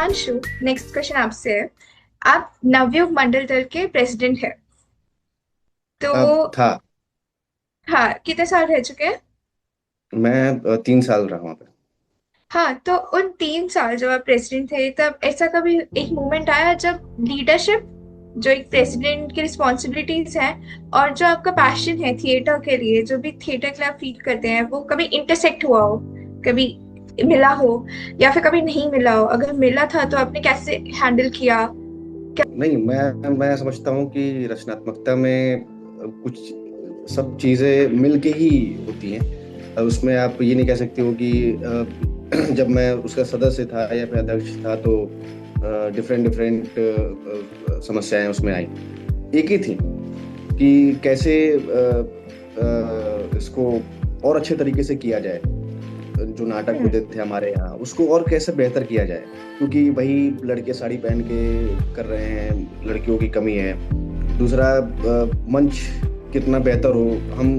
Himanshu, next question आपसे है। आप नवयुग मंडल दल के प्रेसिडेंट हैं। तो अब था। हाँ, कितने साल रह चुके हैं? मैं 3 साल रहा वहाँ पे। हाँ, तो उन 3 साल जब आप प्रेसिडेंट थे तब ऐसा कभी एक मोमेंट आया जब लीडरशिप, जो एक प्रेसिडेंट की रिस्पॉन्सिबिलिटीज हैं, और जो आपका पैशन है थिएटर के लिए, जो भी थिएटर के लिए आप फील करते हैं, वो कभी इंटरसेक्ट हुआ हो, कभी मिला हो, या फिर कभी नहीं मिला हो? अगर मिला था तो आपने कैसे हैंडल किया? क्या? नहीं, मैं समझता हूँ कि रचनात्मकता में कुछ सब चीज़ें मिलके ही होती हैं। उसमें आप ये नहीं कह सकते हो कि जब मैं उसका सदस्य था या फिर अध्यक्ष था तो डिफरेंट डिफरेंट समस्याएं उसमें आई। एक ही थी कि कैसे इसको और अच्छे तरीके से किया जाए। जो नाटक हम्म। होते थे हमारे यहाँ उसको और कैसे बेहतर किया जाए, क्योंकि वही लड़के साड़ी पहन के कर रहे हैं, लड़कियों की कमी है। दूसरा, मंच कितना बेहतर हो। हम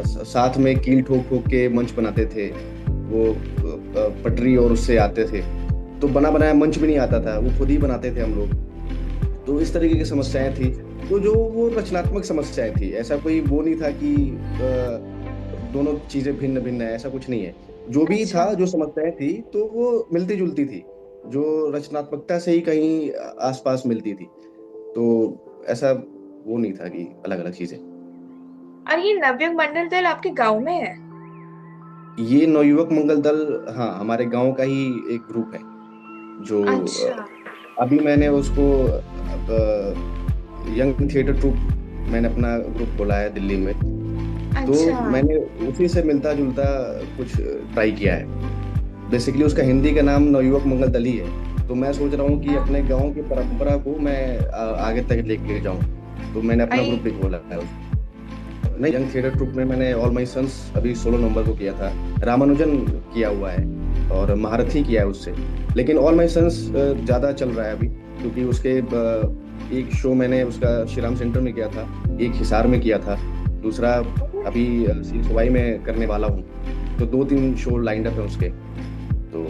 साथ में कील ठोक ठोक के मंच बनाते थे। वो पटरी और उससे आते थे, तो बना बनाया मंच भी नहीं आता था, वो खुद ही बनाते थे हम लोग। तो इस तरीके की समस्याएं थी। तो जो वो रचनात्मक समस्याएं थी, ऐसा कोई वो नहीं था कि दोनों चीजें भिन्न भिन्न है, ऐसा कुछ नहीं है। जो भी अच्छा। था, जो समस्याएं थी तो वो मिलती जुलती थी, जो रचनात्मकता से ही कहीं आसपास मिलती थी। तो ऐसा वो नहीं था कि अलग अलग चीजें। और ये नवयुग मंडल दल आपके गांव में है? ये नवयुवक मंगल दल, हाँ, हमारे गांव का ही एक ग्रुप है। जो अच्छा। अभी मैंने उसको यंग थिएटर ट्रूप, मैंने अपना ग्रुप खोला है दिल्ली में। तो अच्छा। मैंने उसी से मिलता जुलता कुछ ट्राई किया है। बेसिकली उसका हिंदी का नाम नवयुवक मंगल दल ही है। तो मैं सोच रहा हूँ कि अपने गांव की परंपरा को मैं आगे तक लेके जाऊं। तो मैंने अपना आई। ग्रुप भी खोला है। नहीं, यंग थिएटर ट्रुप में मैंने ऑल माई सन्स अभी 16 नवंबर को किया था। रामानुजन किया हुआ है और महारथी किया है उससे। लेकिन ऑल माई सन्स ज्यादा चल रहा है अभी, क्योंकि उसके एक शो मैंने उसका श्रीराम सेंटर में किया था, एक हिसार में किया था, दूसरा अभी सवाई में करने वाला हूँ। तो 2-3 शो लाइंड अप है उसके। तो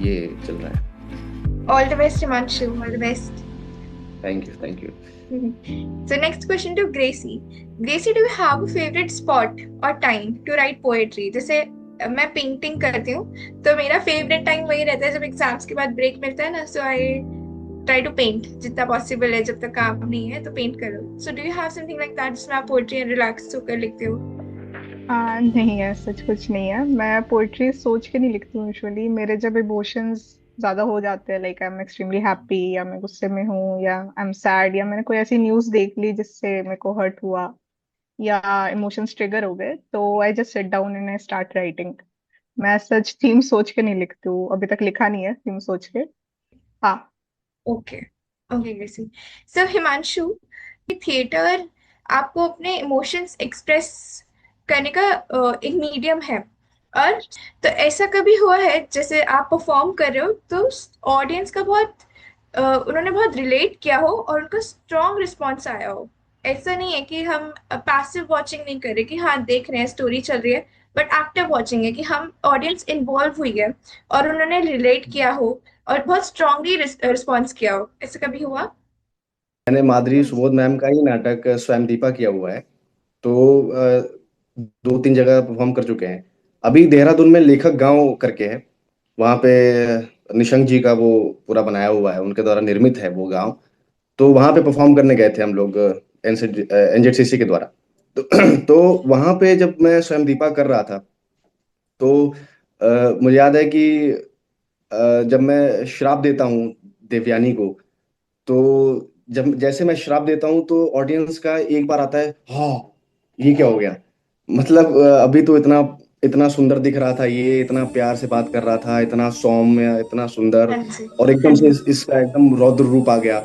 ये चल रहा है। All the best Himanshu, all the best. Thank you, thank you. So next question to Gracie. Gracie, do you have a favorite spot or time to write poetry? जैसे मैं पेंटिंग करती हूँ, तो मेरा फेवरेट टाइम वही रहता है जब एग्जाम्स के बाद ब्रेक मिलता है ना, सो आई ट्राई टू पेंट जितना पॉसिबल है। जब तक काम नहीं है तो पेंट करो। So do you have something like that जिसमें आप पोएट्री रिलैक्स होकर लिखते हो? नहीं है, सच कुछ नहीं है। मैं पोइट्री सोच के नहीं लिखती हूँ यूजुअली। मेरे जब इमोशंस ज्यादा हो जाते हैं, like I am extremely happy, या मैं गुस्से में हूँ, या आई एम सैड, या मैंने कोई ऐसी न्यूज देख ली जिससे मेरे को हर्ट हुआ, या इमोशंस ट्रिगर हो गए, तो I just sit down and I start writing. मैं सच थीम सोच के नहीं लिखती हूँ, अभी तक लिखा नहीं है थीम सोच के। हाँ। ओके। ओके ग्रेसी। सो हिमांशु, थिएटर आपको अपने इमोशंस एक्सप्रेस करने का एक मीडियम है। और तो ऐसा कभी हुआ है जैसे आप परफॉर्म कर रहे हो तो ऑडियंस का बहुत उन्होंने बहुत रिलेट किया हो और उनका स्ट्रॉन्ग रिस्पॉन्स आया हो? ऐसा नहीं है कि हम पैसिव वॉचिंग नहीं कर रहे कि हाँ देख रहे हैं स्टोरी चल रही है, बट एक्टिव वॉचिंग है कि हम ऑडियंस इन्वॉल्व हुई है और उन्होंने रिलेट किया हो और बहुत स्ट्रांगली रिस्पॉन्स किया हो? ऐसा कभी हुआ? मैंने माधुरी सुबोध मैम का ही नाटक स्वयं दीपा किया हुआ है। तो 2-3 जगह परफॉर्म कर चुके हैं। अभी देहरादून में लेखक गांव करके है, वहाँ पे निशंक जी का वो पूरा बनाया हुआ है, उनके द्वारा निर्मित है वो गांव। तो वहाँ पे परफॉर्म करने गए थे हम लोग एनजेडसीसी के द्वारा। तो, तो वहाँ पे जब मैं स्वयं दीपा कर रहा था तो मुझे याद है कि जब मैं श्राप देता हूँ देवयानी को, तो जब जैसे मैं श्राप देता हूँ तो ऑडियंस का एक बार आता है, हाँ ये क्या हो गया। मतलब अभी तो इतना इतना सुंदर दिख रहा था, ये इतना प्यार से बात कर रहा था, इतना सौम्य, इतना सुंदर, हाँ जी। और एकदम हाँ से जी। इसका एकदम रौद्र रूप आ गया।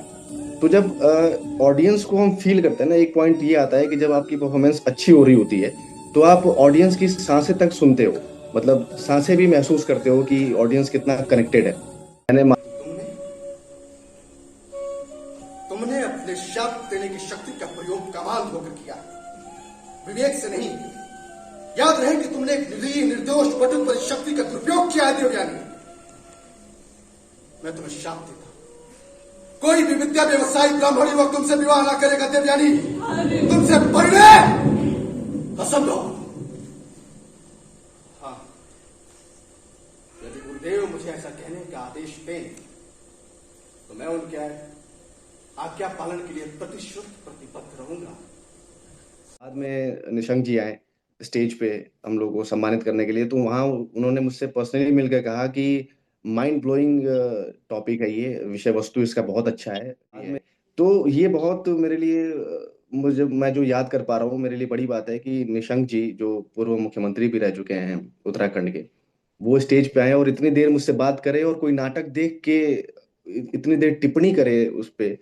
तो जब ऑडियंस को हम फील करते हैं ना, एक पॉइंट ये आता है कि जब आपकी परफॉर्मेंस अच्छी हो रही होती है तो आप ऑडियंस की सांसें तक सुनते हो, मतलब सांसें भी महसूस करते हो कि ऑडियंस कितना कनेक्टेड है। मैंने तुमने तुमने अपने शाप देने की शक्ति का प्रयोग कमाल होकर किया, विवेक से नहीं। याद रहे कि तुमने एक निर्दयी निर्दोष बटुक पर शक्ति का दुरुपयोग किया है देवयानी। मैं तुम्हें शाप देता हूं, कोई भी विद्या व्यवसायी ब्राह्मण युवक तुमसे विवाह ना करेगा देवयानी, तुमसे परिणय असंभव। हाँ, यदि गुरुदेव मुझे ऐसा कहने का आदेश दें तो मैं उनके आज्ञा पालन के लिए प्रतिश्रुत प्रतिबद्ध रहूंगा। बाद में निशंक जी आए स्टेज पे हम लोग को सम्मानित करने के लिए, तो वहाँ उन्होंने मुझसे पर्सनली मिलकर कहा कि माइंड ब्लोइंग टॉपिक है, ये विषय वस्तु इसका बहुत अच्छा है। तो ये बहुत मेरे लिए मुझे, मैं जो याद कर पा रहा हूँ, मेरे लिए बड़ी बात है कि निशंक जी जो पूर्व मुख्यमंत्री भी रह चुके हैं उत्तराखंड के, वो स्टेज पे आए और इतनी देर मुझसे बात करे और कोई नाटक देख के इतनी देर टिप्पणी करे उस पे।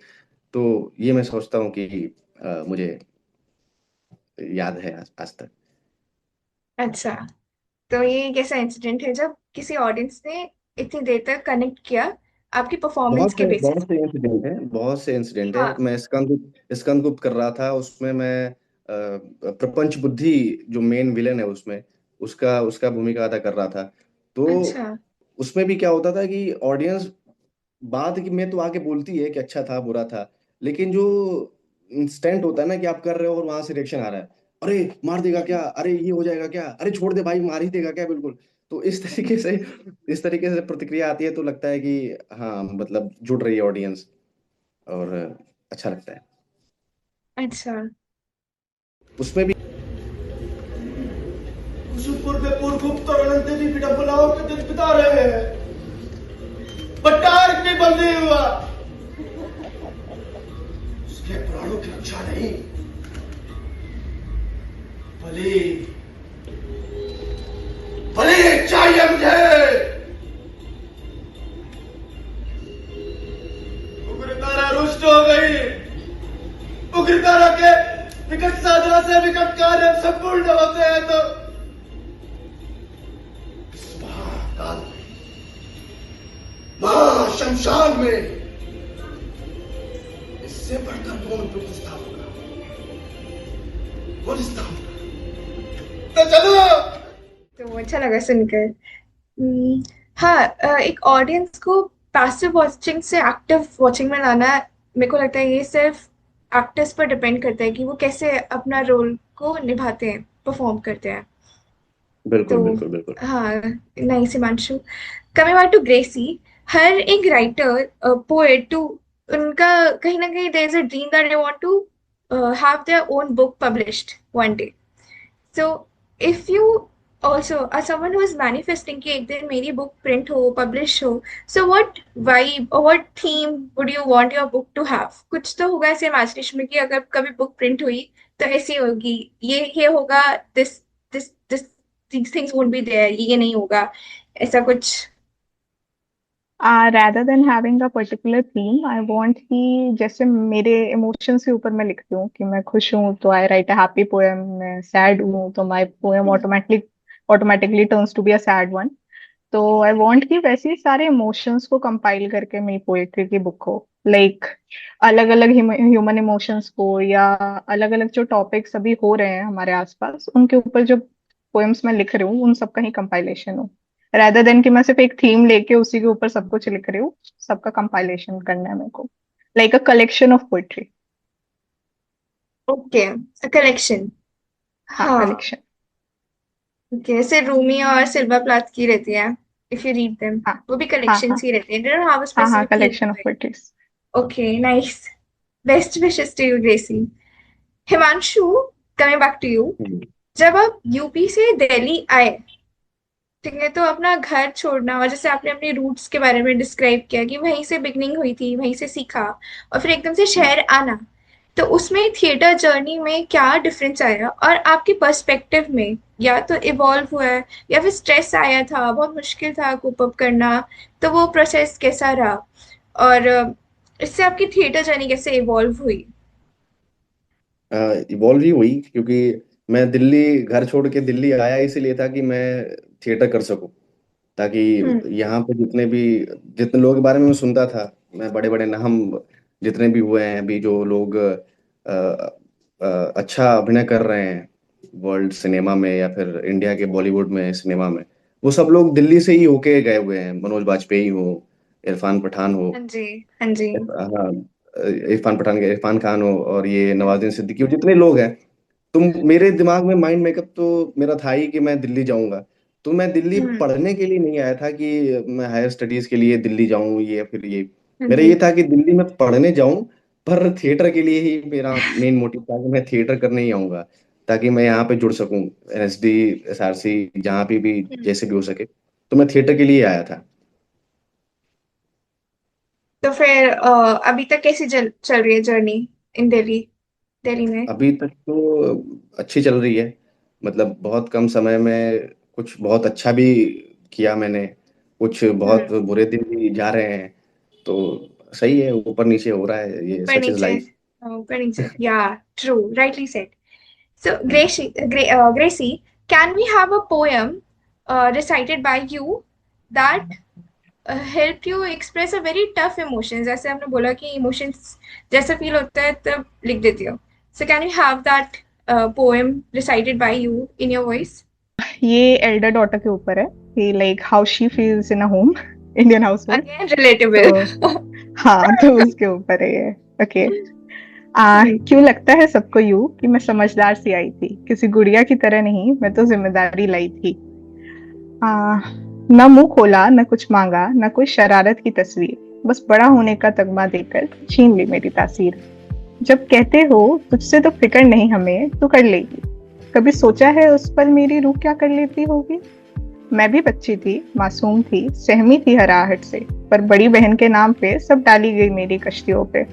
तो ये मैं सोचता हूँ कि मुझे याद है आज तक। अच्छा, तो ये एक ऐसा इंसिडेंट है जब किसी ऑडियंस ने इतनी देर तक कनेक्ट किया आपकी परफॉर्मेंस के बहुत बेसिस। से इंसिडेंट है, बहुत से इंसिडेंट है। हाँ। मैं स्कंद गुप्त कर रहा था, उसमें मैं प्रपंच बुद्धि जो मेन विलेन है उसमें, उसका उसका भूमिका अदा कर रहा था। तो अच्छा। उसमें भी क्या होता था कि ऑडियंस बात की में तो आके बोलती है कि अच्छा था बुरा था, लेकिन जो इंस्टेंट होता है ना कि आप कर रहे हो और वहां से रिएक्शन आ रहा है, अरे मार देगा क्या, अरे ये हो जाएगा क्या, अरे छोड़ दे भाई, मार ही देगा क्या, बिल्कुल। तो इस तरीके से प्रतिक्रिया आती है तो लगता है कि हाँ, मतलब जुड़ रही है ऑडियंस, और अच्छा लगता है। अच्छा। उसमें भी कुसुमपुर में पूर्व गुप्त और अनंत देवी विडंबनाओं के दिन बिता रहे हैं, बट्टार के बल नहीं हुआ, उसके प्राणों की रक्षा नहीं, बलि बलि चाहिए मुझे। उग्रतारा रुष्ट हो गई, उग्रतारा के विकट साधना से विकट कार्य संपूर्ण होते हैं, तो इस महाकाल में, महाशमशान में इससे बढ़कर कौन प्रतिष्ठा होगा, कौन स्थान होगा? तो चलो। तो अच्छा लगा सुनकर। हाँ, एक ऑडियंस को पैसिव वॉचिंग से एक्टिव वॉचिंग में लाना, मेरे को लगता है ये सिर्फ एक्टर्स पर डिपेंड करता है कि वो कैसे अपना रोल को निभाते हैं, परफॉर्म करते हैं। तो बिल्कुल बिल्कुल बिल्कुल। हाँ, नहीं Himanshu, coming back to Gracy, हर एक राइटर, पोएट टू, उनका कहीं ना कहीं there is a dream that they want to have their own book published one day. So if you also are someone who is manifesting कि एक दिन मेरी book print हो, publish हो, so what vibe or what theme would you want your book to have? कुछ तो होगा ऐसे imagination में कि अगर कभी book print हुई तो ऐसी होगी, ये होगा, this these things won't be there, ये नहीं होगा, ऐसा कुछ। rather than having a particular theme, I want कि जैसे मेरे इमोशंस के ऊपर मैं लिखती हूँ कि मैं खुश हूँ तो I write a happy poem, मैं सैड हूँ तो my poem automatically turns to be a sad one. तो आई वांट कि वैसे ही सारे इमोशंस को कंपाइल करके मेरी पोएट्री की बुक हो, लाइक अलग अलग ह्यूमन इमोशंस को, या अलग अलग जो टॉपिक्स अभी हो रहे हैं हमारे आसपास उनके ऊपर जो पोएम्स मैं लिख रही हूँ उन सबका ही कंपाइलेशन हो, rather देन कि मैं सिर्फ एक थीम लेके उसी के ऊपर सब कुछ लिख रही हूँ। सबका कंपाइलेशन करना है मेरे को, like a collection of poetry. Okay, collection. हाँ, हाँ। कलेक्शन। ओके, जैसे रूमी और सिल्वा प्लाथ की रहती है, इफ यू रीड देम, हाँ वो भी हाँ कलेक्शन हाँ ही रहती है, दे डोंट हैव अ हाँ हाँ, specific theme collection two of it. Poetries. Okay, nice. Best wishes to you, Gracie. Himanshu, coming back to you. जब आप यूपी से दिल्ली आए, ठीक है, तो अपना घर छोड़ना और जैसे आपने अपने रूट्स के बारे में डिस्क्राइब किया कि वहीं से बिगनिंग हुई थी, वहीं से सीखा, और फिर एकदम से शहर आना, तो उसमें थिएटर जर्नी में क्या डिफरेंस आया और आपके पर्सपेक्टिव में, या तो इवॉल्व हुआ है या फिर स्ट्रेस आया था, बहुत मुश्किल था कोप अप करना, तो वो प्रोसेस कैसा रहा, और इससे आपकी थिएटर जर्नी कैसे इवॉल्व हुई? इवॉल्व ही हुई, क्योंकि मैं दिल्ली घर छोड़ के दिल्ली आया इसीलिए था कि मैं थिएटर कर सकूं, ताकि हम्म। यहाँ पे जितने लोगों के बारे में मैं सुनता था, मैं बड़े बड़े नाम जितने भी हुए हैं अभी, जो लोग अच्छा अभिनय कर रहे हैं वर्ल्ड सिनेमा में या फिर इंडिया के बॉलीवुड में सिनेमा में, वो सब लोग दिल्ली से ही होके गए हुए हैं। मनोज बाजपेयी हो, इरफान पठान हो, हाँ जी, हाँ जी। हाँ, इरफान खान हो, और ये नवाजुद्दीन सिद्दीकी हो, जितने लोग हैं, तो मेरे दिमाग में माइंड मेकअप तो मेरा था ही कि मैं दिल्ली जाऊंगा। तो मैं दिल्ली हम्म। पढ़ने के लिए नहीं आया था कि मैं हायर स्टडीज के लिए दिल्ली जाऊं, ये फिर ये। हाँ मेरा जी। ये था कि दिल्ली में पढ़ने जाऊं, पर थिएटर के लिए ही मेरा मेन मोटिव था कि मैं थिएटर करने ही आऊंगा, ताकि मैं यहाँ पे जुड़ सकूं, एनएसडी, एसआरसी, जहाँ पे भी हम्म। जैसे भी हो सके। तो मैं थिएटर के लिए आया था। तो फिर अभी तक कैसी चल रही है जर्नी इन दिल्ली, दिल्ली में? अभी तक तो अच्छी चल रही है। मतलब बहुत कम समय में कुछ बहुत अच्छा भी किया मैंने, कुछ बहुत हम्म। बुरे दिन भी जा रहे हैं। तो सही है, ऊपर नीचे हो रहा है, ये ऊपर सच इज नीचे, लाइफ। ऊपर नीचे, या true, rightly said. So, Gracie, can we have a poem recited by you that helped you express a very tough emotion? जैसे आपने बोला कि emotions जैसा फील होता है तब लिख देती हो. So, can we have that poem recited by you in your voice? ये एल्डर डॉटर के ऊपर है कि like how she feels in a home, Indian house hold. Again, relatable. तो हाँ, तो उसके ऊपर है ये। ओके। हम्म। क्यों लगता है सबको यूं कि मैं समझदार सी आई थी, किसी गुड़िया की तरह नहीं, मैं तो जिम्मेदारी लाई थी। आ, न मुंह खोला, न कुछ मांगा, न कोई शरारत की तस्वीर, बस बड़ा होने का तगमा देकर छीन ली मेरी तासीर। जब कहते हो तुझसे तो फिक्र नहीं हमें, तू कर लेगी, कभी सोचा है उस पर मेरी रूह क्या कर लेती होगी? मैं भी बच्ची थी, मासूम थी, सहमी थी हर आहट से, पर बड़ी बहन के नाम पे सब डाली गई मेरी कश्तियों पे।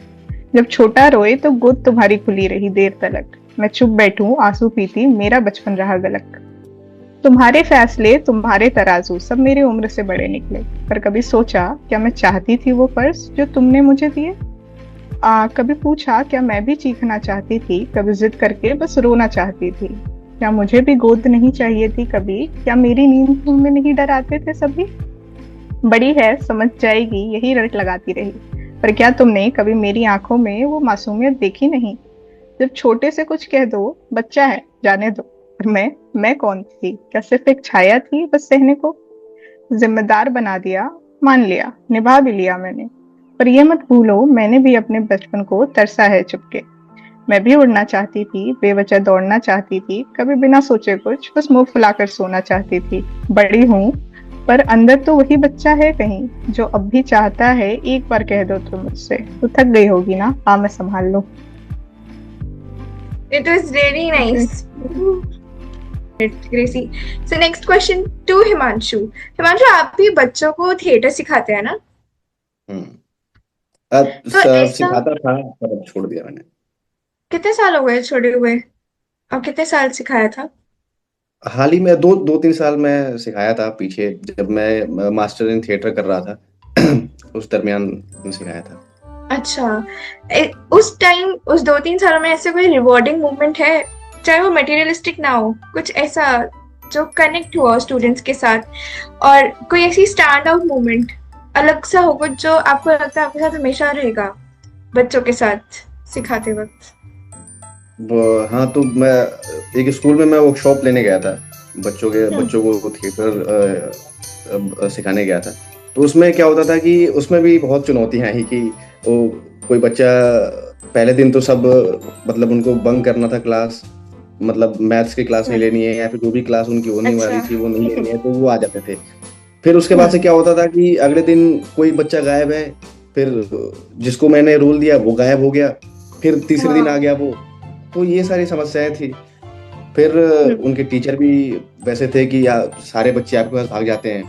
जब छोटा रोए तो गोद तुम्हारी खुली रही देर तलक, मैं चुप बैठूं आंसू पीती, मेरा बचपन रहा गलक। तुम्हारे फैसले, तुम्हारे तराजू सब मेरी उम्र से बड़े निकले, पर कभी सोचा क्या मैं चाहती थी वो पर्स जो तुमने मुझे दिए? कभी पूछा क्या मैं भी चीखना चाहती थी, कभी जिद करके बस रोना चाहती थी? क्या मुझे भी गोद नहीं चाहिए थी कभी? क्या मेरी नींद में नहीं डराते थे सभी? बड़ी है समझ जाएगी यही रट लगाती रही, पर क्या तुमने कभी मेरी आंखों में वो मासूमियत देखी नहीं? जब छोटे से कुछ कह दो, बच्चा है जाने दो, और मैं कौन थी? क्या सिर्फ एक छाया थी बस सहने को? जिम्मेदार बना दिया, मान लिया, निभा भी लिया मैंने, पर ये मत भूलो मैंने भी अपने बचपन को तरसा है चुपके। मैं भी उड़ना चाहती थी, बेवजह दौड़ना चाहती थी, कभी बिना सोचे कुछ बस मुंह फुलाकर सोना चाहती थी। बड़ी हूँ, पर अंदर तो वही बच्चा है कहीं, जो अब भी चाहता है एक बार कह दो तुम मुझसे। तो थक गई होगी ना, हाँ मैं संभाल लूं। It was really Okay. nice. Gracie. So next question to Himanshu. Himanshu, आप भी बच्चों को थिएटर सिखाते हैं ना? हम्म। अब तो सब ऐसा सिखाता था, पर अब छोड़ दिया मैंने। कितने साल हो गए छोड़े हुए? और कितने साल सिखाया था? हाल ही में दो दो तीन साल में सिखाया था पीछे, जब मैं मास्टर इन थिएटर कर रहा था उस दरमियान में सिखाया था। अच्छा। उस टाइम, उस 2-3 सालों में ऐसे कोई रिवॉर्डिंग मोमेंट है, चाहे वो मटेरियलिस्टिक ना हो, कुछ ऐसा जो कनेक्ट हुआ स्टूडेंट्स के साथ, और कोई ऐसी स्टैंड आउट मोमेंट अलग सा हो कुछ जो आपको लगता है आपके साथ हमेशा रहेगा बच्चों के साथ सिखाते वक्त? हाँ, तो मैं एक स्कूल में मैं वर्कशॉप लेने गया था, हम्म। बच्चों को थिएटर सिखाने गया था। तो उसमें क्या होता था कि उसमें भी बहुत चुनौतियां आई कि वो कोई बच्चा, पहले दिन तो सब, मतलब उनको बंक करना था क्लास, मतलब मैथ्स की क्लास नहीं हम्म। लेनी है, या फिर जो भी क्लास उनकी होने अच्छा। वाली थी वो नहीं लेनी है, तो वो आ जाते थे। फिर उसके बाद से हम्म। क्या होता था कि अगले दिन कोई बच्चा गायब है, फिर जिसको मैंने रोल दिया वो गायब हो गया, फिर तीसरे दिन आ हाँ। गया वो। तो ये सारी समस्याएं थी। फिर हम्म। उनके टीचर भी वैसे थे कि सारे बच्चे आपके पास भाग जाते हैं,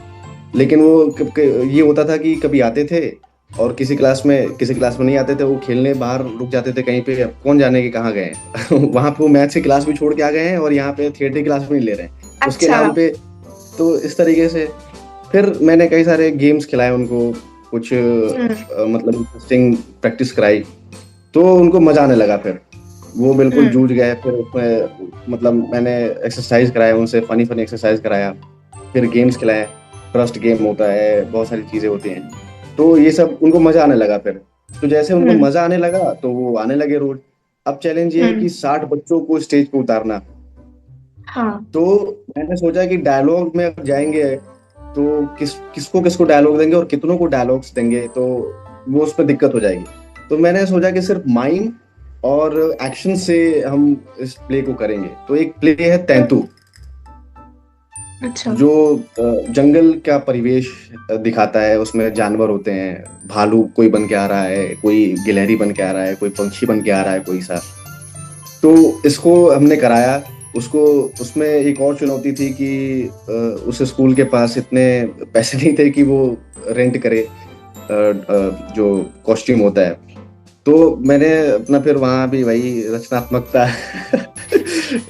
लेकिन वो ये होता था कि कभी आते थे, और किसी क्लास में नहीं आते थे, वो खेलने बाहर रुक जाते थे कहीं पे, अब कौन जाने के कहाँ गए हैं वहां पे वो मैथ्स की क्लास भी छोड़ के आ गए हैं, और यहाँ पे थिएटर की क्लास भी नहीं ले रहे हैं उसके अच्छा। नाम पे। तो इस तरीके से फिर मैंने कई सारे गेम्स खिलाए उनको, कुछ हम्म। मतलब इंटरेस्टिंग प्रैक्टिस कराई, तो उनको मजा आने लगा। फिर वो बिल्कुल हम्म। जूझ गए। फिर उसमें मतलब मैंने एक्सरसाइज कराया उनसे, फनी फनी एक्सरसाइज कराया, फिर गेम्स खिलाए, ट्रस्ट गेम होता है, बहुत सारी चीजें होती हैं। तो ये सब उनको मजा आने लगा फिर। तो जैसे उनको हम्म। मजा आने लगा तो वो आने लगे रोज। अब चैलेंज ये है हम्म। कि 60 बच्चों को स्टेज पे उतारना। हाँ। तो मैंने सोचा कि डायलॉग में अब जाएंगे तो किसको किसको डायलॉग देंगे और कितनों को डायलॉग्स देंगे, तो वो उसमें दिक्कत हो जाएगी। तो मैंने सोचा कि सिर्फ माइम और एक्शन से हम इस प्ले को करेंगे। तो एक प्ले है तैंतू, अच्छा। जो जंगल का परिवेश दिखाता है। उसमें जानवर होते हैं, भालू कोई बन के आ रहा है, कोई गिलहरी बन के आ रहा है, कोई पंछी बन के आ रहा है, कोई सा। तो इसको हमने कराया। उसको उसमें एक और चुनौती थी कि उस स्कूल के पास इतने पैसे नहीं थे कि वो रेंट करे जो कॉस्ट्यूम होता है। तो मैंने अपना फिर वहां भी वही रचनात्मकता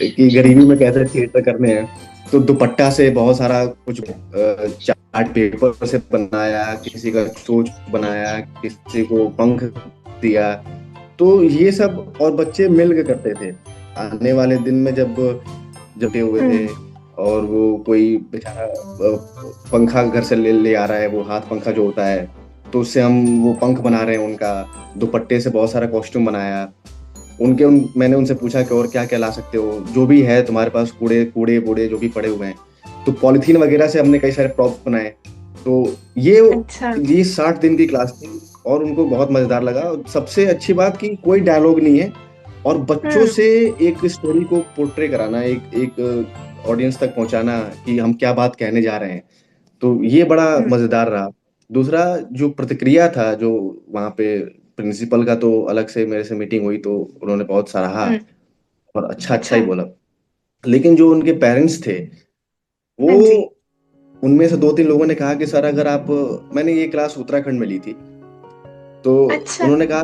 कि गरीबी में कैसे थिएटर करने हैं। तो दुपट्टा से बहुत सारा कुछ चार्ट पेपर से बनाया, किसी का चोच बनाया, किसी को पंख दिया। तो ये सब और बच्चे मिल के करते थे। आने वाले दिन में जब जब ये हुए थे, हम्म। और वो कोई बेचारा पंखा घर से ले ले आ रहा है, वो हाथ पंखा जो होता है, तो उससे हम वो पंख बना रहे हैं उनका। दुपट्टे से बहुत सारा कॉस्ट्यूम बनाया। मैंने उनसे पूछा कि और क्या क्या ला सकते हो, जो भी है तुम्हारे पास, कूड़े कूड़े बूड़े जो भी पड़े हुए हैं। तो पॉलिथीन वगैरह से हमने कई सारे प्रॉप्स बनाए। तो ये अच्छा। ये 60 दिन की क्लास थी, और उनको बहुत मजेदार लगा। और सबसे अच्छी बात कि कोई डायलॉग नहीं है, और बच्चों हम्म। से एक स्टोरी को पोर्ट्रे कराना, एक एक ऑडियंस तक पहुंचाना कि हम क्या बात कहने जा रहे हैं। तो ये बड़ा हम्म। मजेदार रहा। दूसरा जो प्रतिक्रिया था, जो वहाँ पे प्रिंसिपल का तो अलग से मेरे से मीटिंग हुई, तो उन्होंने बहुत सराहा हम्म। और अच्छा अच्छा अच्छा। ही बोला। लेकिन जो उनके पेरेंट्स थे, वो हाँ जी। उनमें से दो तीन लोगों ने कहा कि सर अगर आप, मैंने ये क्लास उत्तराखंड में ली थी, तो अच्छा। उन्होंने कहा,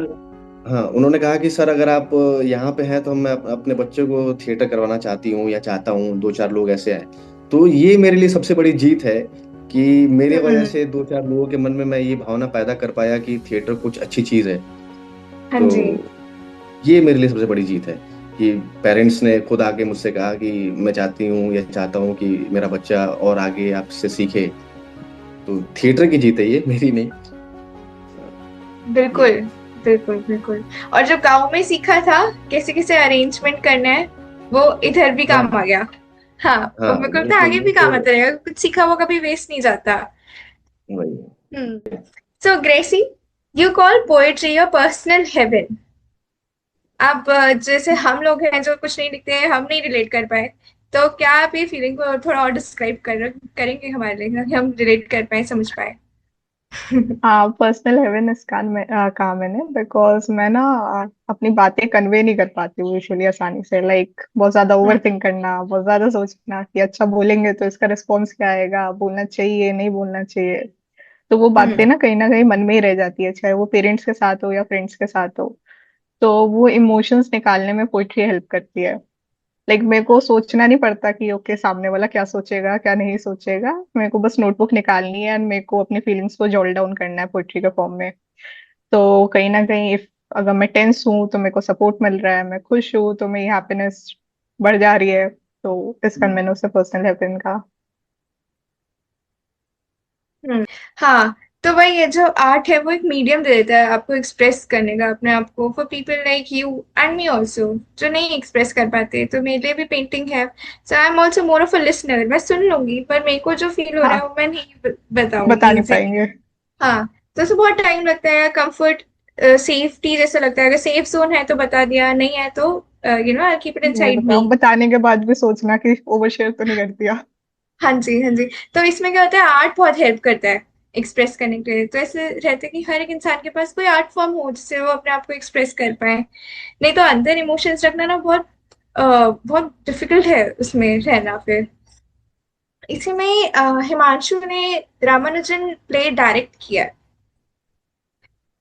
हाँ उन्होंने कहा कि सर अगर आप यहाँ पे हैं तो मैं अपने बच्चे को थिएटर करवाना चाहती हूँ या चाहता हूँ, दो चार लोग ऐसे आए। तो ये मेरे लिए सबसे बड़ी जीत है कि मेरे वजह हम्म। से दो चार लोगों के मन में मैं ये भावना पैदा कर पाया कि थिएटर कुछ अच्छी चीज है। हाँ तो जी। ये मेरे लिए सबसे बड़ी जीत है कि पेरेंट्स ने खुद आके मुझसे कहा कि मैं चाहती हूँ या चाहता हूँ कि मेरा बच्चा और आगे आपसे सीखे। तो थिएटर की जीत है ये, मेरी नहीं। बिल्कुल, ये बिल्कुल, बिल्कुल। और जो गाँव में सीखा था, कैसे-कैसे अरेंजमेंट करना है, वो इधर भी काम हाँ आ गया। हाँ, हाँ, और मेरे को लगता है बिल्कुल आगे वो भी तो काम आता रहेगा, कुछ सीखा हुआ कभी वेस्ट नहीं जाता। वही। हुँ। So Gracie, you call poetry your personal heaven. अब जैसे हम लोग हैं जो कुछ नहीं लिखते हैं, हम नहीं रिलेट कर पाए, तो क्या आप ये फीलिंग को थोड़ा और डिस्क्राइब करेंगे हमारे लिए, ताकि हम रिलेट कर पाए, समझ पाए? हाँ, पर्सनल हेवन इस कान में कहा मैंने, बिकॉज मैं ना अपनी बातें कन्वे नहीं कर पाती हूँ यूजुअली आसानी से। लाइक बहुत ज्यादा ओवर थिंक करना, बहुत ज्यादा सोचना कि अच्छा बोलेंगे तो इसका रिस्पॉन्स क्या आएगा, बोलना चाहिए नहीं बोलना चाहिए। तो वो बातें हुँ। ना कहीं मन में ही रह जाती है, चाहे वो पेरेंट्स के साथ हो या फ्रेंड्स के साथ हो। तो वो इमोशंस निकालने में पोइट्री हेल्प करती है। लाइक मेरे को सोचना नहीं पड़ता कि ओके सामने वाला क्या सोचेगा क्या नहीं सोचेगा। मेरे को बस नोटबुक निकालनी है एंड मेरे को अपनी फीलिंग्स को जॉल डाउन करना है पोइट्री के फॉर्म में। तो कहीं ना कहीं इफ अगर मैं टेंस हूँ तो मेरे को सपोर्ट मिल रहा है, मैं खुश हूँ तो मेरी हैप्पीनेस बढ़ जा रही है। तो इस कारण मैंने उसे पर्सनल हैप्पीनेस कहा। हुँ। हाँ, तो वही है, जो आर्ट है वो एक मीडियम दे देता है आपको एक्सप्रेस करने का अपने आप को, for people like you and me also, जो नहीं एक्सप्रेस कर पाते। तो मेरे लिए भी पेंटिंग है। So I am also more of a listener, मैं सुन लूँगी, पर मेरे को जो फ़ील हो रहा है हाँ, वो मैं नहीं बता बताऊँगी नहीं इज़िली। पाएंगे। हाँ, तो उसमें बहुत टाइम लगता है, कंफर्ट, सेफ्टी जैसा लगता है। अगर सेफ ज़ोन है तो बता दिया, नहीं है तो आई कीप इट नहीं इनसाइड मी। बताऊँ, बताने के बाद भी सोचना कि ओवर शेयर तो नहीं कर दिया। हाँ जी, हाँ जी। तो इसमें क्या होता है, आर्ट बहुत हेल्प करता है एक्सप्रेस करने के लिए। तो ऐसे रहता है कि हर एक इंसान के पास कोई आर्ट फॉर्म हो जिससे वो अपने आप को एक्सप्रेस कर पाए। नहीं तो अंदर इमोशंस रखना ना बहुत बहुत डिफिकल्ट है उसमें रहना फिर। इसी में हिमांशु ने रामानुजन प्ले डायरेक्ट किया है।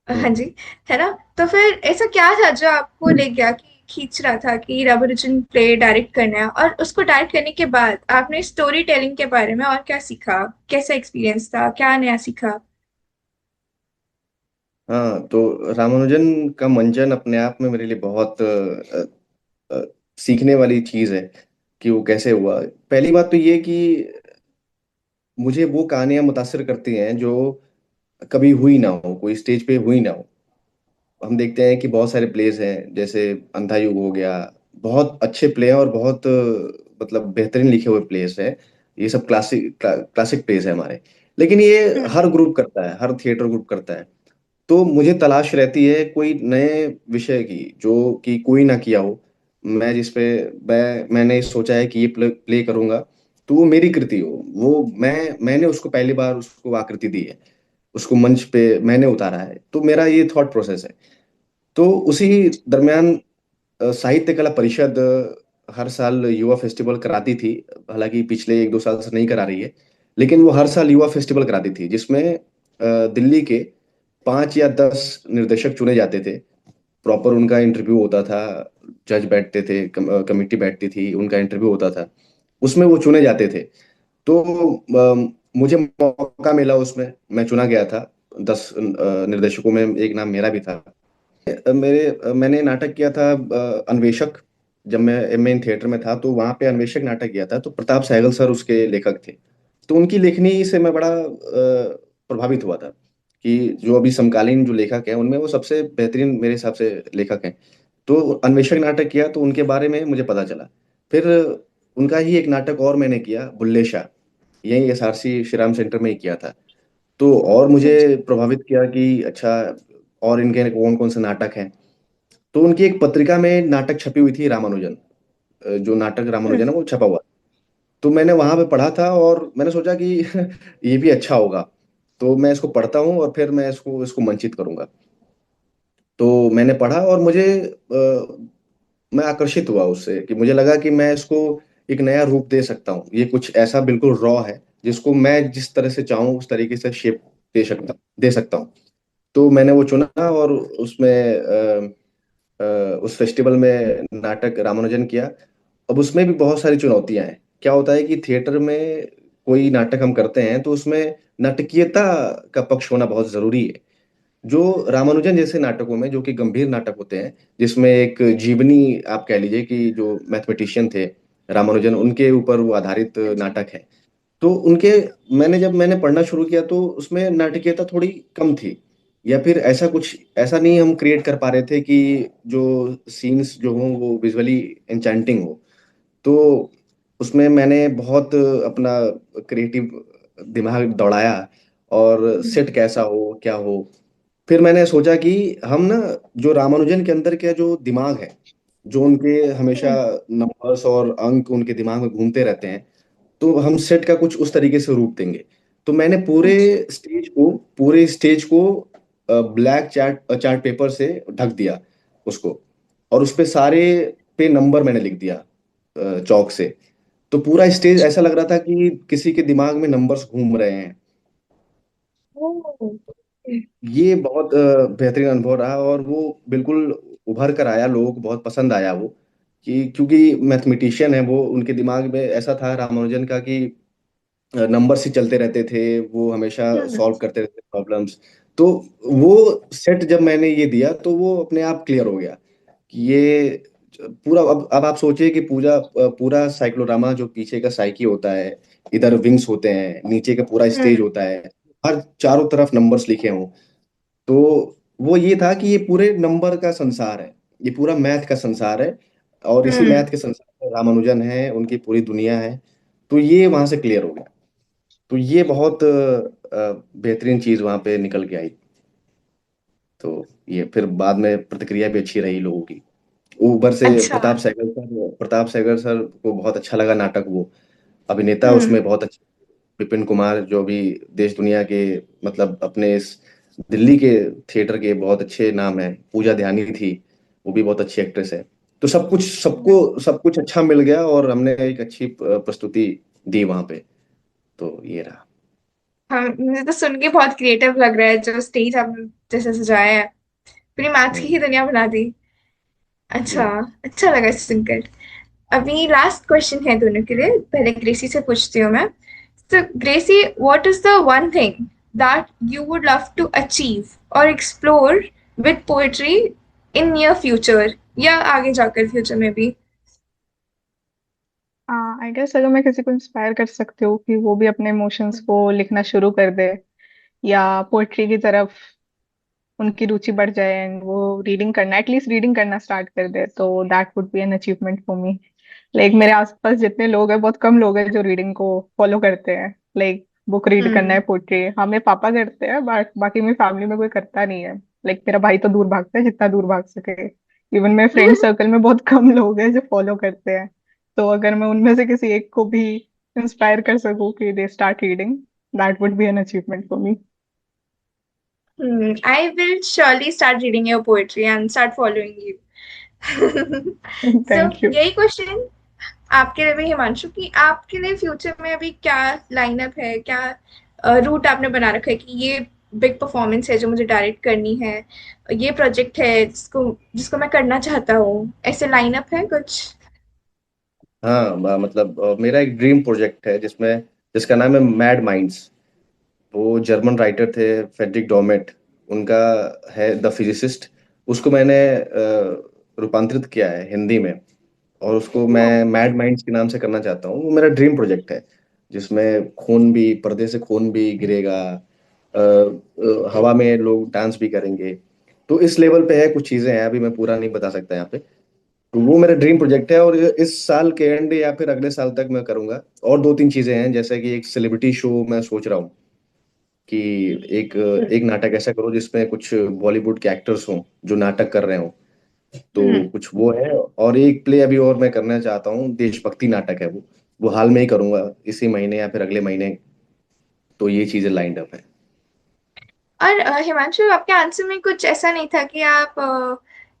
हाँ हम्म। जी, है ना? तो फिर ऐसा क्या था जो आपको ले गया कि खींच रहा था कि रामानुजन प्ले डायरेक्ट करना है, और उसको डायरेक्ट करने के बाद आपने स्टोरी टेलिंग के बारे में और क्या सीखा? कैसा एक्सपीरियंस था? क्या नया सीखा? हाँ, तो रामानुजन का मंचन अपने आप में मेरे लिए बहुत सीखने वाली चीज है कि वो कैसे हुआ। पहली बात तो ये कि मुझे वो कहानियां मुतासिर करती हैं जो कभी हुई ना हो, कोई स्टेज पे हुई ना हो। हम देखते हैं कि बहुत सारे प्लेस हैं, जैसे अंधा युग हो गया, बहुत अच्छे प्ले हैं और बहुत मतलब बेहतरीन लिखे हुए प्लेस हैं। ये सब क्लासिक प्लेस है हमारे। लेकिन ये हम्म। हर ग्रुप करता है, हर थिएटर ग्रुप करता है। तो मुझे तलाश रहती है कोई नए विषय की जो कि कोई ना किया हो, मैं जिस पे मैंने सोचा है कि ये प्ले करूंगा, तो वो मेरी कृति हो, वो मैंने उसको पहली बार उसको आकृति दी है, उसको मंच पे मैंने उतारा है, तो मेरा ये थॉट प्रोसेस है। तो उसी दरमियान साहित्य कला परिषद हर साल युवा फेस्टिवल कराती थी। हालांकि पिछले 1-2 साल से नहीं करा रही है, लेकिन वो हर साल युवा फेस्टिवल कराती थी, जिसमें दिल्ली के 5 या 10 निर्देशक चुने जाते थे। प्रॉपर उनका इंटरव्यू होता था, जज बैठते थे, कमेटी बैठती थी, उनका इंटरव्यू होता था, उसमें वो चुने जाते थे। तो मुझे मौका मिला, उसमें मैं चुना गया था। 10 निर्देशकों में एक नाम मेरा भी था। मैंने नाटक किया था अन्वेषक। जब मैं एमए इन थिएटर में था तो वहां पे अन्वेषक नाटक किया था, तो प्रताप सहगल सर उसके लेखक थे। तो उनकी लेखनी से मैं बड़ा प्रभावित हुआ था कि जो अभी समकालीन जो लेखक हैं उनमें वो सबसे बेहतरीन मेरे हिसाब से लेखक हैं। तो अन्वेषक नाटक किया तो उनके बारे में मुझे पता चला। फिर उनका ही एक नाटक और मैंने किया, बुल्ले शाह, यही एसआरसी श्री राम सेंटर में ही किया था। तो और मुझे प्रभावित किया कि अच्छा, और इनके कौन कौन से नाटक हैं। तो उनकी एक पत्रिका में नाटक छपी हुई थी, रामानुजन, जो नाटक रामानुजन है वो छपा हुआ। तो मैंने वहां पे पढ़ा था और मैंने सोचा कि ये भी अच्छा होगा, तो मैं इसको पढ़ता हूँ और फिर मैं इसको इसको मंचित करूंगा। तो मैंने पढ़ा और मैं आकर्षित हुआ उससे, कि मुझे लगा कि मैं इसको एक नया रूप दे सकता हूँ। ये कुछ ऐसा बिल्कुल रॉ है जिसको मैं जिस तरह से चाहूँ उस तरीके से शेप दे सकता हूँ। तो मैंने वो चुना और उसमें उस फेस्टिवल में नाटक रामानुजन किया। अब उसमें भी बहुत सारी चुनौतियां हैं। क्या होता है कि थिएटर में कोई नाटक हम करते हैं तो उसमें नाटकीयता का पक्ष होना बहुत जरूरी है। जो रामानुजन जैसे नाटकों में, जो कि गंभीर नाटक होते हैं, जिसमें एक जीवनी, आप कह लीजिए कि जो मैथमेटिशियन थे रामानुजन, उनके ऊपर वो आधारित नाटक है। तो उनके जब मैंने पढ़ना शुरू किया तो उसमें नाटकीयता थोड़ी कम थी, या फिर ऐसा कुछ ऐसा नहीं हम क्रिएट कर पा रहे थे कि जो सीन्स जो हों वो विजुअली एन्चेंटिंग हो। तो उसमें मैंने बहुत अपना क्रिएटिव दिमाग दौड़ाया, और सेट कैसा हो क्या हो। फिर मैंने सोचा कि हम ना, जो रामानुजन के अंदर का जो दिमाग है, जो उनके हमेशा नंबर्स और अंक उनके दिमाग में घूमते रहते हैं, तो हम सेट का कुछ उस तरीके से रूप देंगे। तो मैंने पूरे स्टेज को ब्लैक चार्ट चार्ट पेपर से ढक दिया उसको, और उस पे सारे पे नंबर मैंने लिख दिया चौक से। तो पूरा स्टेज ऐसा लग रहा था कि किसी के दिमाग में नंबर्स घूम रहे हैं। ये बहुत बेहतरीन अनुभव रहा, और वो बिल्कुल उभर कर आया, लोगों को बहुत पसंद आया वो, कि क्योंकि मैथमेटिशियन है वो, उनके दिमाग में ऐसा था रामानुजन का कि नंबर्स ही चलते रहते थे, वो हमेशा सॉल्व करते रहते प्रॉब्लम्स। तो वो सेट जब मैंने ये दिया तो वो अपने आप क्लियर हो गया कि ये पूरा, अब आप सोचिए कि पूरा साइक्लोरामा, जो पीछे का साइकी होता है, इधर विंग्स होते हैं, नीचे का पूरा स्टेज होता है, हर चारों तरफ नंबर्स लिखे हों। तो वो ये था कि ये पूरे नंबर का संसार है, ये पूरा मैथ का संसार है, और इसी मैथ के संसार में रामानुजन है, उनकी पूरी दुनिया है। तो ये वहां से क्लियर हो गया। तो ये बहुत बेहतरीन चीज वहां पे निकल के आई। तो ये फिर बाद में प्रतिक्रिया भी अच्छी रही लोगों की। ऊपर से अच्छा। प्रताप सहगल सर को बहुत अच्छा लगा नाटक। वो अभिनेता हम्म। उसमें बहुत अच्छे, विपिन कुमार, जो भी देश दुनिया के, मतलब अपने इस दिल्ली के थिएटर के बहुत अच्छे नाम है, पूजा ध्यानी थी, वो भी बहुत अच्छी एक्ट्रेस है। तो सब कुछ अच्छा मिल गया, और हमने एक अच्छी प्रस्तुति दी वहां पे। तो ये रहा। हाँ, मुझे तो सुन के बहुत क्रिएटिव लग रहा है जो स्टेज आपने जैसे सजाया है। पूरी मैथ्स की हम्म, ही दुनिया बना दी। अच्छा। जी। अच्छा लगा सुनकर। अभी लास्ट क्वेश्चन है दोनों के लिए, पहले ग्रेसी से पूछती हूँ मैं। So, Gracie, what is the one thing that you would love to achieve or explore with poetry in near future या आगे जाकर फ्यूचर में भी? आई गेस अगर मैं किसी को इंस्पायर कर सकती हूँ कि वो भी अपने इमोशंस को लिखना शुरू कर दे, या पोइट्री की तरफ उनकी रुचि बढ़ जाए एंड वो रीडिंग करना, एटलीस्ट रीडिंग करना स्टार्ट कर दे, तो that would be an achievement for me. Like मेरे आसपास जितने लोग हैं, बहुत कम लोग हैं जो रीडिंग को फॉलो करते हैं। लाइक बुक रीड करना है, हम्म। पोट्री हमें पापा करते हैं, बट बाकी मेरी फैमिली में कोई करता नहीं है। लाइक मेरा भाई तो दूर भागता है जितना दूर भाग सके। इवन मेरे फ्रेंड सर्कल में बहुत कम लोग हैं जो फॉलो करते हैं। तो अगर मैं उनमें से किसी एक को भी इंस्पायर कर सकूं कि they start reading, that would be an achievement for me. I will surely start reading your poetry and start following you. So thank you. यही क्वेश्चन आपके लिए भी हिमांशु, कि आपके लिए फ्यूचर में अभी क्या लाइनअप है, क्या रूट आपने बना रखा है कि ये बिग परफॉर्मेंस है जो मुझे डायरेक्ट करनी है, ये प्रोजेक्ट है जिसको जिसको मैं करना चाहता हूँ, ऐसे लाइनअप है कुछ? हाँ, मतलब मेरा एक ड्रीम प्रोजेक्ट है जिसका नाम है मैड माइंड्स। वो जर्मन राइटर थे, फ्रेडरिक डॉमेट, उनका है द फिजिसिस्ट। उसको मैंने रूपांतरित किया है हिंदी में, और उसको मैं मैड माइंड्स के नाम से करना चाहता हूँ। वो मेरा ड्रीम प्रोजेक्ट है, जिसमें खून भी, पर्दे से खून भी गिरेगा, हवा में लोग डांस भी करेंगे। तो इस लेवल पे है, कुछ चीजें हैं, अभी मैं पूरा नहीं बता सकता यहाँ पे। तो वो मेरा ड्रीम प्रोजेक्ट है, और इस साल के एंड या फिर अगले साल तक मैं करूंगा। और दो तीन चीजें हैं, जैसे कि एक सेलिब्रिटी शो मैं सोच रहा हूँ कि एक एक नाटक ऐसा करो जिसमें कुछ बॉलीवुड के एक्टर्स हों जो नाटक कर रहे हों। तो कुछ वो है। और एक प्ले अभी और मैं करना चाहता हूँ, देशभक्ति नाटक है वो हाल में ही करूंगा, इसी महीने या फिर अगले महीने। तो ये चीजें लाइंड अप है। और हिमांशु, आपके आंसर में कुछ ऐसा नहीं था कि आप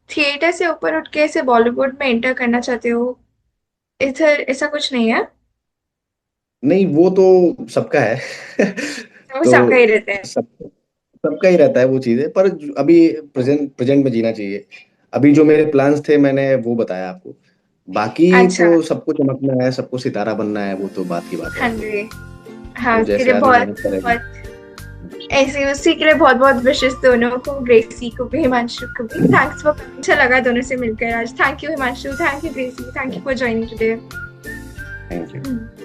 थिएटर से ऊपर उठ के ऐसे बॉलीवुड में एंटर करना चाहते हो? इधर ऐसा कुछ नहीं है? नहीं, वो तो सबका है। वो सबका ही तो रहता है। सब सबका ही रहता है वो चीजें, पर अभी प्रेजेंट प्रेजेंट में जीना चाहिए। अभी जो मेरे प्लान्स थे मैंने वो बताया आपको। बाकी अच्छा। तो सबको चमकना है, सबको सितारा बनना है, वो तो बात की बात है। हाँ जी। हाँ, तो उसके जैसे लिए आदमी बहुत मेहनत करेगा। बहुत ऐसे उसी के लिए बहुत बहुत विशेष दोनों को, ग्रेसी को भी हिमांशु को भी। थैंक्स फॉर, अच्छा लगा दोनों से मिलकर आज। Thank you Himanshu, thank you Gracy, thank you for joining today. Thank you.